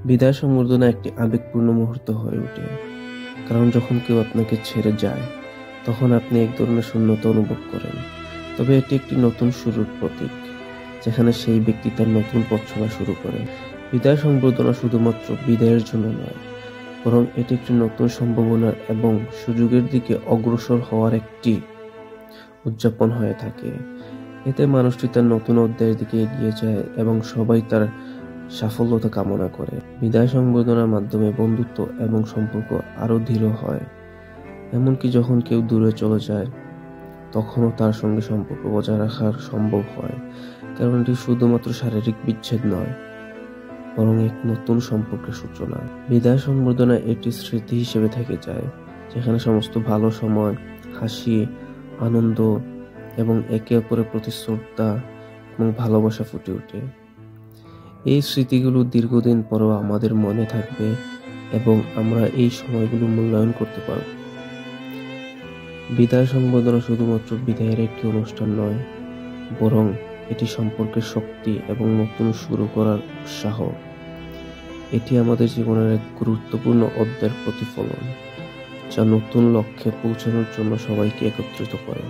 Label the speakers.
Speaker 1: বিদায় সংবর্ধনা একটি আবেগপূর্ণ মুহূর্ত হয়ে ওঠে, কারণ যখন কেউ আপনাকে ছেড়ে যায় তখন আপনি এক ধরনের শূন্যতা অনুভব করেন। তবে এটি একটি নতুন শুরুর প্রতীক, যেখানে সেই ব্যক্তি তার নতুন পথ চলা শুরু করে। বিদায় সংবর্ধনা শুধুমাত্র বিদায়ের জন্য নয়, বরং এটি একটি নতুন সম্ভাবনা এবং সুযোগের দিকে অগ্রসর হওয়ার একটি উদযাপন হয়ে থাকে। এতে মানুষটি তার নতুন অধ্যায়ের দিকে এগিয়ে যায় এবং সবাই তার সাফল্যতা কামনা করে। বিদায় সংবর্ধনার মাধ্যমে বন্ধুত্ব এবং সম্পর্ক আরও দৃঢ় হয়। এমনকি যখন কেউ দূরে চলে যায় তখনও তার সঙ্গে সম্পর্ক বজায় রাখা সম্ভব হয়, কারণ এটি শুধুমাত্র শারীরিক বিচ্ছেদ নয়, বরং এক নতুন সম্পর্কের সূচনা। বিদায় সংবর্ধনা একটি স্মৃতি হিসেবে থেকে যায়, যেখানে সমস্ত ভালো সময়, হাসি, আনন্দ এবং একে অপরের প্রতি শ্রদ্ধা এবং ভালোবাসা ফুটে ওঠে। এই স্মৃতিগুলো দীর্ঘদিন পরেও আমাদের মনে থাকবে এবং আমরা এই সময়গুলো মূল্যায়ন করতে পারব। বিদায় সংবর্ধনা শুধুমাত্র বিদায়ের একটি অনুষ্ঠান নয়, বরং এটি সম্পর্কের শক্তি এবং নতুন শুরু করার উৎসাহ। এটি আমাদের জীবনের এক গুরুত্বপূর্ণ অধ্যায়ের প্রতিফলন, যা নতুন লক্ষ্যে পৌঁছানোর জন্য সবাইকে একত্রিত করে।